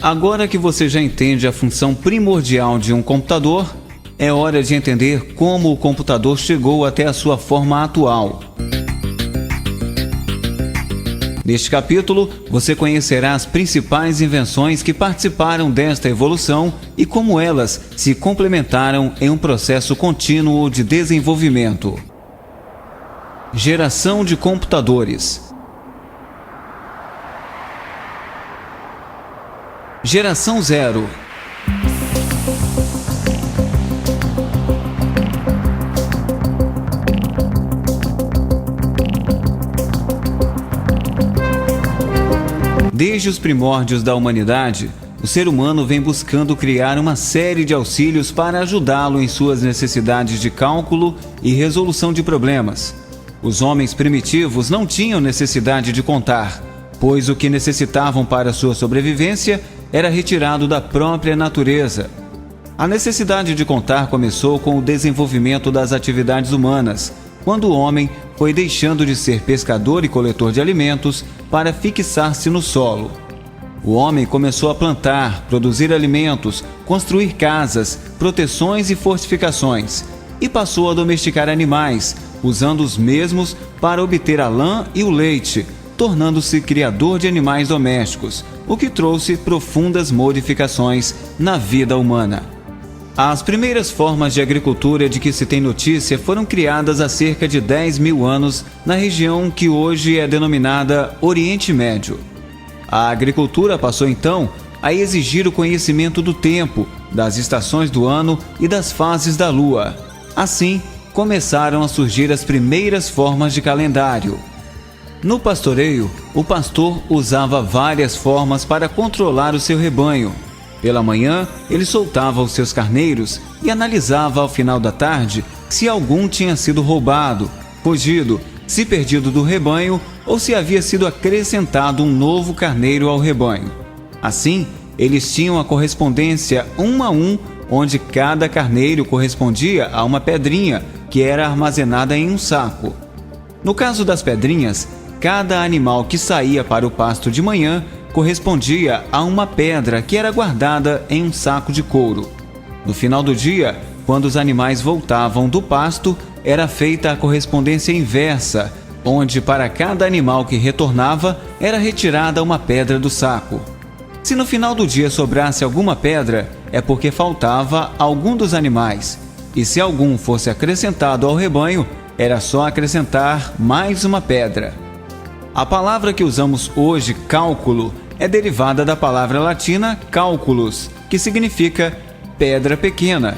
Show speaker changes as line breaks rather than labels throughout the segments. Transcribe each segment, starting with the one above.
Agora que você já entende a função primordial de um computador, é hora de entender como o computador chegou até a sua forma atual. Neste capítulo, você conhecerá as principais invenções que participaram desta evolução e como elas se complementaram em um processo contínuo de desenvolvimento. Geração de computadores. Geração 0. Desde os primórdios da humanidade, o ser humano vem buscando criar uma série de auxílios para ajudá-lo em suas necessidades de cálculo e resolução de problemas. Os homens primitivos não tinham necessidade de contar, pois o que necessitavam para sua sobrevivência era retirado da própria natureza. A necessidade de contar começou com o desenvolvimento das atividades humanas, quando o homem foi deixando de ser pescador e coletor de alimentos para fixar-se no solo. O homem começou a plantar, produzir alimentos, construir casas, proteções e fortificações, e passou a domesticar animais, usando os mesmos para obter a lã e o leite, tornando-se criador de animais domésticos, o que trouxe profundas modificações na vida humana. As primeiras formas de agricultura de que se tem notícia foram criadas há cerca de 10 mil anos na região que hoje é denominada Oriente Médio. A agricultura passou então a exigir o conhecimento do tempo, das estações do ano e das fases da lua. Assim, começaram a surgir as primeiras formas de calendário. No pastoreio, o pastor usava várias formas para controlar o seu rebanho. Pela manhã, ele soltava os seus carneiros e analisava ao final da tarde se algum tinha sido roubado, fugido, se perdido do rebanho ou se havia sido acrescentado um novo carneiro ao rebanho. Assim, eles tinham a correspondência 1 a 1, onde cada carneiro correspondia a uma pedrinha que era armazenada em um saco. No caso das pedrinhas, cada animal que saía para o pasto de manhã correspondia a uma pedra que era guardada em um saco de couro. No final do dia, quando os animais voltavam do pasto, era feita a correspondência inversa, onde para cada animal que retornava era retirada uma pedra do saco. Se no final do dia sobrasse alguma pedra, é porque faltava algum dos animais, e se algum fosse acrescentado ao rebanho, era só acrescentar mais uma pedra. A palavra que usamos hoje, cálculo, é derivada da palavra latina calculus, que significa pedra pequena.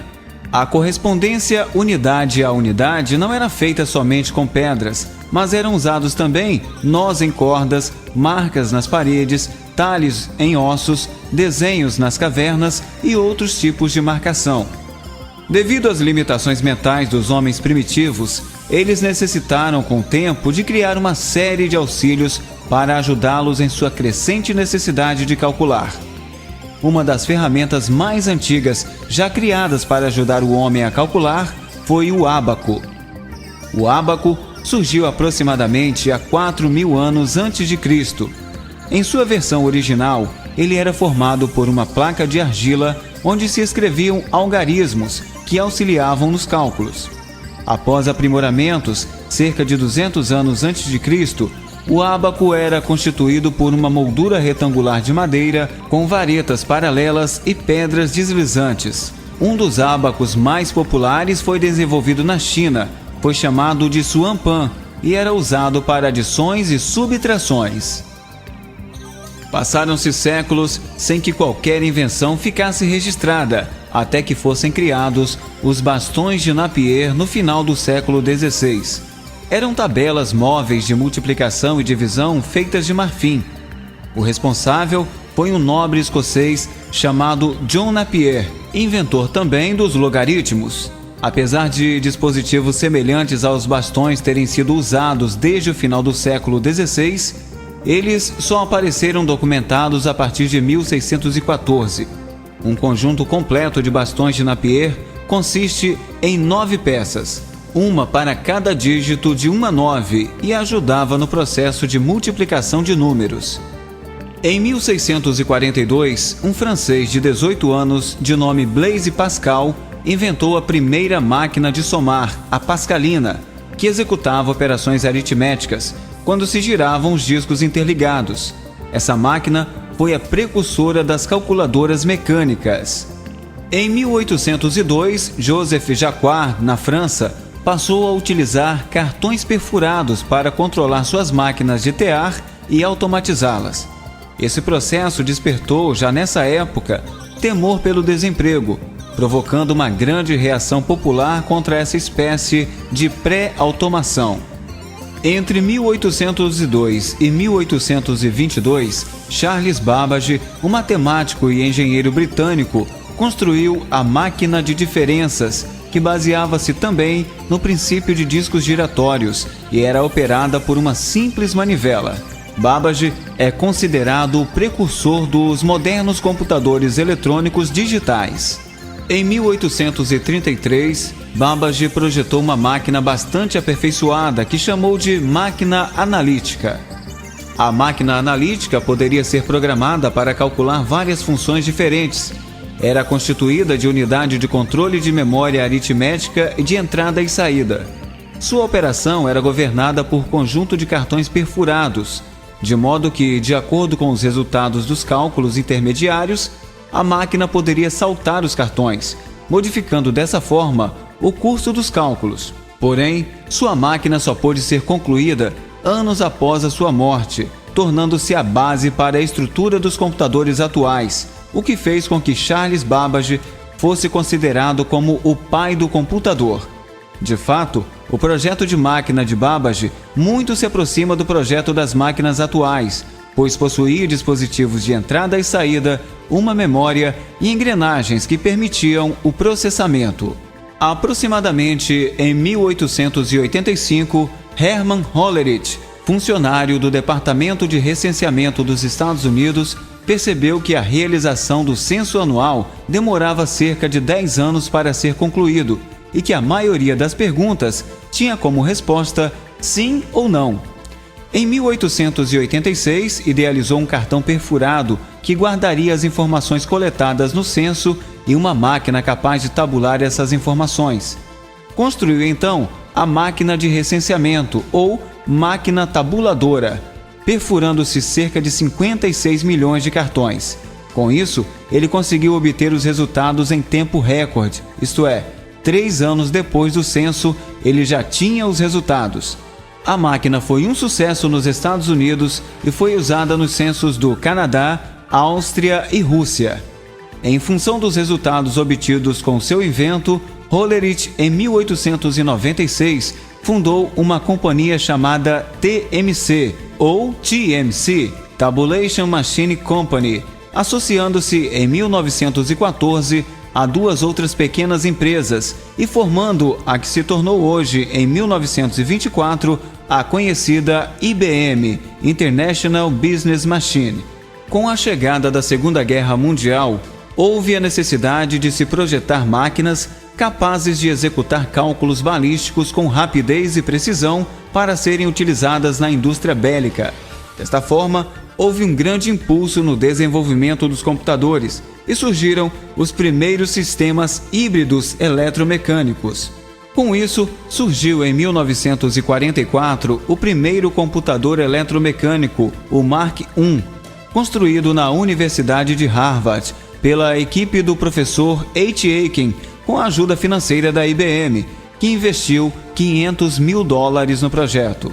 A correspondência unidade a unidade não era feita somente com pedras, mas eram usados também nós em cordas, marcas nas paredes, talhos em ossos, desenhos nas cavernas e outros tipos de marcação. Devido às limitações mentais dos homens primitivos, eles necessitaram com o tempo de criar uma série de auxílios para ajudá-los em sua crescente necessidade de calcular. Uma das ferramentas mais antigas já criadas para ajudar o homem a calcular foi o ábaco. O ábaco surgiu aproximadamente há 4.000 anos antes de Cristo. Em sua versão original, ele era formado por uma placa de argila onde se escreviam algarismos que auxiliavam nos cálculos. Após aprimoramentos, cerca de 200 anos antes de Cristo, o ábaco era constituído por uma moldura retangular de madeira com varetas paralelas e pedras deslizantes. Um dos ábacos mais populares foi desenvolvido na China, foi chamado de Suanpan e era usado para adições e subtrações. Passaram-se séculos sem que qualquer invenção ficasse registrada, até que fossem criados os bastões de Napier no final do século XVI. Eram tabelas móveis de multiplicação e divisão feitas de marfim. O responsável foi um nobre escocês chamado John Napier, inventor também dos logaritmos. Apesar de dispositivos semelhantes aos bastões terem sido usados desde o final do século XVI, eles só apareceram documentados a partir de 1614. Um conjunto completo de bastões de Napier consiste em 9 peças, uma para cada dígito de 1 a 9, e ajudava no processo de multiplicação de números. Em 1642, um francês de 18 anos, de nome Blaise Pascal, inventou a primeira máquina de somar, a pascalina, que executava operações aritméticas quando se giravam os discos interligados. Essa máquina foi a precursora das calculadoras mecânicas. Em 1802, Joseph Jacquard, na França, passou a utilizar cartões perfurados para controlar suas máquinas de tear e automatizá-las. Esse processo despertou, já nessa época, temor pelo desemprego, provocando uma grande reação popular contra essa espécie de pré-automação. Entre 1802 e 1822, Charles Babbage, um matemático e engenheiro britânico, construiu a máquina de diferenças, que baseava-se também no princípio de discos giratórios e era operada por uma simples manivela. Babbage é considerado o precursor dos modernos computadores eletrônicos digitais. Em 1833, Babbage projetou uma máquina bastante aperfeiçoada que chamou de máquina analítica. A máquina analítica poderia ser programada para calcular várias funções diferentes. Era constituída de unidade de controle de memória aritmética e de entrada e saída. Sua operação era governada por conjunto de cartões perfurados, de modo que, de acordo com os resultados dos cálculos intermediários, a máquina poderia saltar os cartões, modificando dessa forma o curso dos cálculos. Porém, sua máquina só pôde ser concluída anos após a sua morte, tornando-se a base para a estrutura dos computadores atuais, o que fez com que Charles Babbage fosse considerado como o pai do computador. De fato, o projeto de máquina de Babbage muito se aproxima do projeto das máquinas atuais, pois possuía dispositivos de entrada e saída, uma memória e engrenagens que permitiam o processamento. Aproximadamente em 1885, Hermann Hollerith, funcionário do Departamento de Recenseamento dos Estados Unidos, percebeu que a realização do censo anual demorava cerca de 10 anos para ser concluído e que a maioria das perguntas tinha como resposta sim ou não. Em 1886, idealizou um cartão perfurado que guardaria as informações coletadas no censo e uma máquina capaz de tabular essas informações. Construiu então a máquina de recenseamento ou máquina tabuladora, perfurando-se cerca de 56 milhões de cartões. Com isso, ele conseguiu obter os resultados em tempo recorde, isto é, 3 anos depois do censo, ele já tinha os resultados. A máquina foi um sucesso nos Estados Unidos e foi usada nos censos do Canadá, Áustria e Rússia. Em função dos resultados obtidos com seu invento, Hollerith, em 1896, fundou uma companhia chamada TMC, ou TMC, Tabulation Machine Company, associando-se em 1914 a 2 outras pequenas empresas e formando a que se tornou hoje, em 1924, a conhecida IBM, International Business Machine. Com a chegada da Segunda Guerra Mundial, houve a necessidade de se projetar máquinas capazes de executar cálculos balísticos com rapidez e precisão para serem utilizadas na indústria bélica. Desta forma, houve um grande impulso no desenvolvimento dos computadores e surgiram os primeiros sistemas híbridos eletromecânicos. Com isso, surgiu em 1944 o primeiro computador eletromecânico, o Mark I, construído na Universidade de Harvard pela equipe do professor H. Aiken, com a ajuda financeira da IBM, que investiu $500 mil no projeto.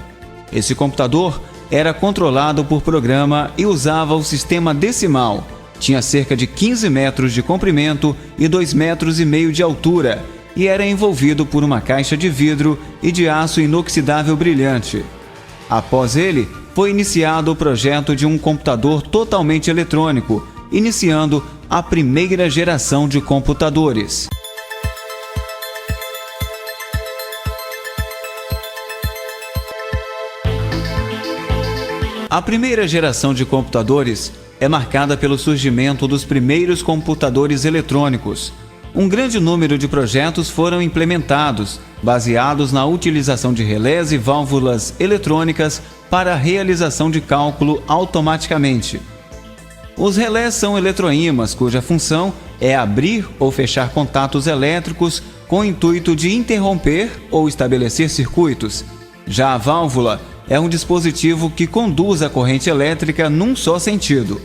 Esse computador era controlado por programa e usava o sistema decimal. Tinha cerca de 15 metros de comprimento e 2,5 metros de altura e era envolvido por uma caixa de vidro e de aço inoxidável brilhante. Após ele, foi iniciado o projeto de um computador totalmente eletrônico, iniciando a primeira geração de computadores. A primeira geração de computadores é marcada pelo surgimento dos primeiros computadores eletrônicos. Um grande número de projetos foram implementados, baseados na utilização de relés e válvulas eletrônicas para a realização de cálculo automaticamente. Os relés são eletroímãs, cuja função é abrir ou fechar contatos elétricos com o intuito de interromper ou estabelecer circuitos. Já a válvula é um dispositivo que conduz a corrente elétrica num só sentido.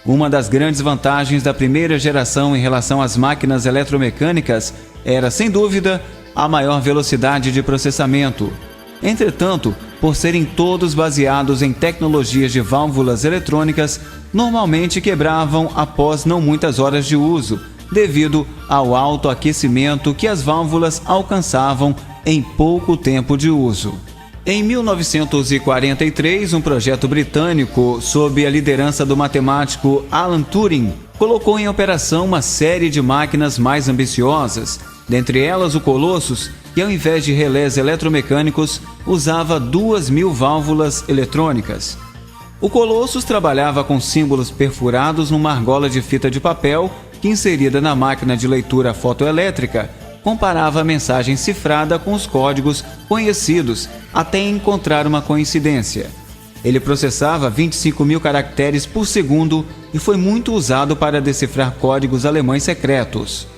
Uma das grandes vantagens da primeira geração em relação às máquinas eletromecânicas era, sem dúvida, a maior velocidade de processamento. Entretanto, por serem todos baseados em tecnologias de válvulas eletrônicas, normalmente quebravam após não muitas horas de uso, devido ao alto aquecimento que as válvulas alcançavam em pouco tempo de uso. Em 1943, um projeto britânico, sob a liderança do matemático Alan Turing, colocou em operação uma série de máquinas mais ambiciosas, dentre elas o Colossus, que ao invés de relés eletromecânicos, usava 2.000 válvulas eletrônicas. O Colossus trabalhava com símbolos perfurados numa argola de fita de papel que, inserida na máquina de leitura fotoelétrica, comparava a mensagem cifrada com os códigos conhecidos até encontrar uma coincidência. Ele processava 25.000 caracteres por segundo e foi muito usado para decifrar códigos alemães secretos.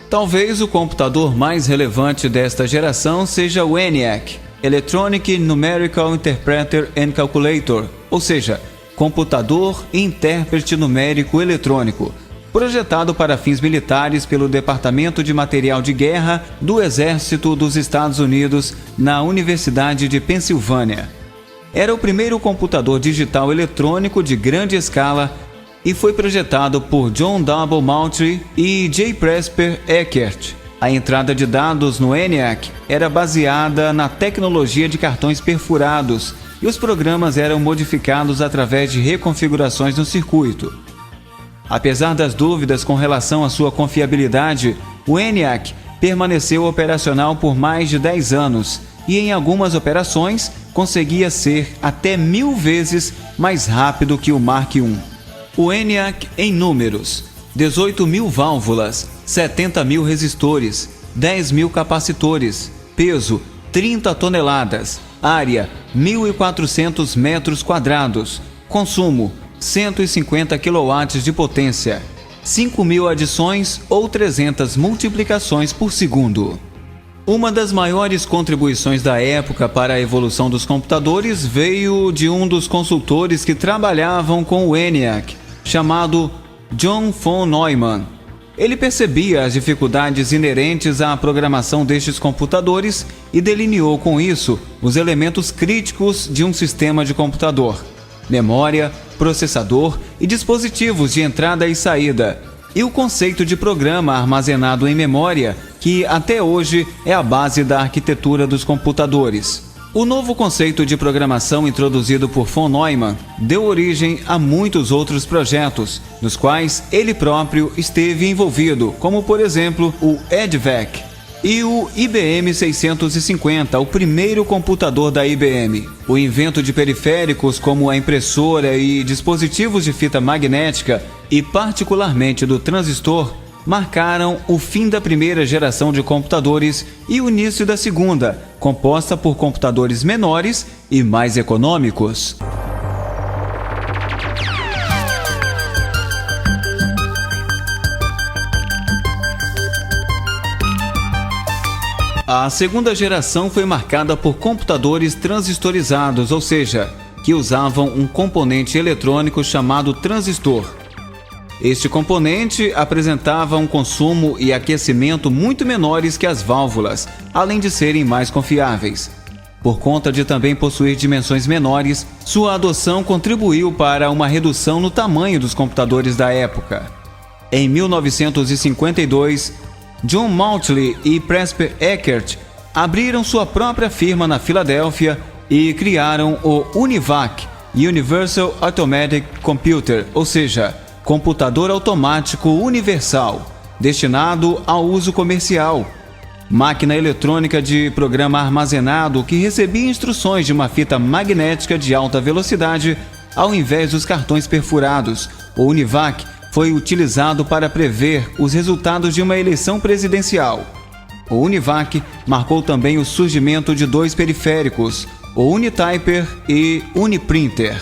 Talvez o computador mais relevante desta geração seja o ENIAC, Electronic Numerical Interpreter and Calculator, ou seja, computador e intérprete numérico eletrônico, projetado para fins militares pelo Departamento de Material de Guerra do Exército dos Estados Unidos na Universidade de Pensilvânia. Era o primeiro computador digital eletrônico de grande escala e foi projetado por John W. Moultrie e J. Presper Eckert. A entrada de dados no ENIAC era baseada na tecnologia de cartões perfurados e os programas eram modificados através de reconfigurações no circuito. Apesar das dúvidas com relação à sua confiabilidade, o ENIAC permaneceu operacional por mais de 10 anos e em algumas operações conseguia ser até 1000 vezes mais rápido que o Mark I. O ENIAC em números: 18.000 válvulas, 70.000 resistores, 10.000 capacitores, peso 30 toneladas, área 1.400 metros quadrados, consumo 150 kW de potência, 5.000 adições ou 300 multiplicações por segundo. Uma das maiores contribuições da época para a evolução dos computadores veio de um dos consultores que trabalhavam com o ENIAC, chamado John von Neumann. Ele percebia as dificuldades inerentes à programação destes computadores e delineou com isso os elementos críticos de um sistema de computador: memória, processador e dispositivos de entrada e saída, e o conceito de programa armazenado em memória, que até hoje é a base da arquitetura dos computadores. O novo conceito de programação introduzido por von Neumann deu origem a muitos outros projetos, nos quais ele próprio esteve envolvido, como por exemplo o EDVAC e o IBM 650, o primeiro computador da IBM. O invento de periféricos como a impressora e dispositivos de fita magnética, e particularmente do transistor, marcaram o fim da primeira geração de computadores e o início da segunda, composta por computadores menores e mais econômicos. A segunda geração foi marcada por computadores transistorizados, ou seja, que usavam um componente eletrônico chamado transistor. Este componente apresentava um consumo e aquecimento muito menores que as válvulas, além de serem mais confiáveis. Por conta de também possuir dimensões menores, sua adoção contribuiu para uma redução no tamanho dos computadores da época. Em 1952, John Moultrie e Presper Eckert abriram sua própria firma na Filadélfia e criaram o UNIVAC, Universal Automatic Computer, ou seja, computador automático universal, destinado ao uso comercial. Máquina eletrônica de programa armazenado que recebia instruções de uma fita magnética de alta velocidade ao invés dos cartões perfurados. O UNIVAC foi utilizado para prever os resultados de uma eleição presidencial. O UNIVAC marcou também o surgimento de dois periféricos, o Unityper e Uniprinter.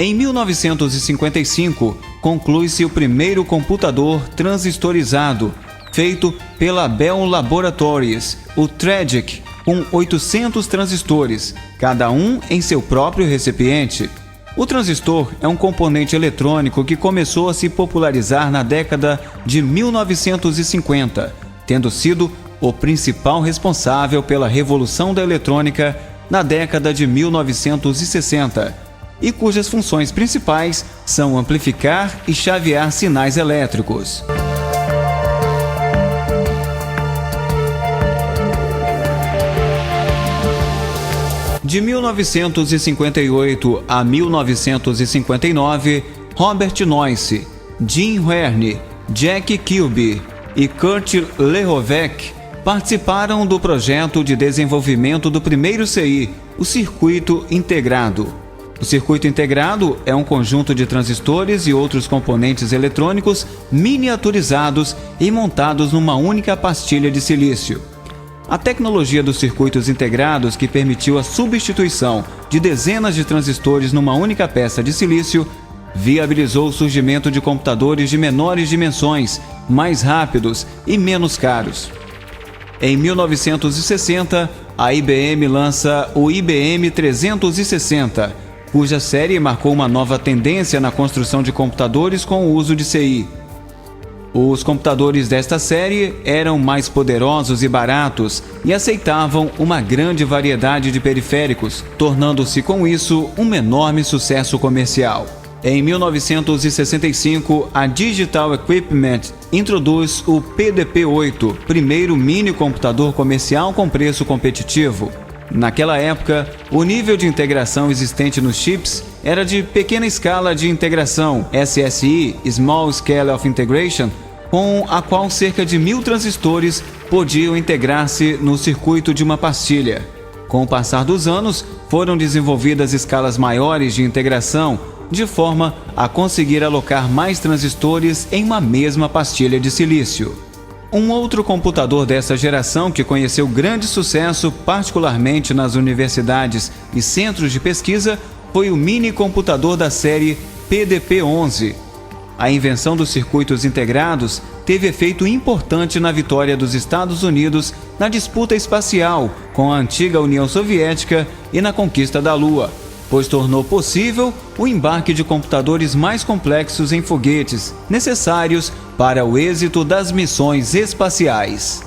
Em 1955, conclui-se o primeiro computador transistorizado, feito pela Bell Laboratories, o TREGIC, com 800 transistores, cada um em seu próprio recipiente. O transistor é um componente eletrônico que começou a se popularizar na década de 1950, tendo sido o principal responsável pela revolução da eletrônica na década de 1960, e cujas funções principais são amplificar e chavear sinais elétricos. De 1958 a 1959, Robert Noyce, Jim Verne, Jack Kilby e Kurt Lehovec participaram do projeto de desenvolvimento do primeiro CI, o circuito integrado. O circuito integrado é um conjunto de transistores e outros componentes eletrônicos miniaturizados e montados numa única pastilha de silício. A tecnologia dos circuitos integrados, que permitiu a substituição de dezenas de transistores numa única peça de silício, viabilizou o surgimento de computadores de menores dimensões, mais rápidos e menos caros. Em 1960, a IBM lança o IBM 360, cuja série marcou uma nova tendência na construção de computadores com o uso de CI. Os computadores desta série eram mais poderosos e baratos e aceitavam uma grande variedade de periféricos, tornando-se com isso um enorme sucesso comercial. Em 1965, a Digital Equipment introduz o PDP-8, primeiro mini computador comercial com preço competitivo. Naquela época, o nível de integração existente nos chips era de pequena escala de integração, SSI, Small Scale of Integration, com a qual cerca de 1000 transistores podiam integrar-se no circuito de uma pastilha. Com o passar dos anos, foram desenvolvidas escalas maiores de integração, de forma a conseguir alocar mais transistores em uma mesma pastilha de silício. Um outro computador dessa geração que conheceu grande sucesso, particularmente nas universidades e centros de pesquisa, foi o mini computador da série PDP-11. A invenção dos circuitos integrados teve efeito importante na vitória dos Estados Unidos na disputa espacial com a antiga União Soviética e na conquista da Lua, pois tornou possível o embarque de computadores mais complexos em foguetes, necessários para o êxito das missões espaciais.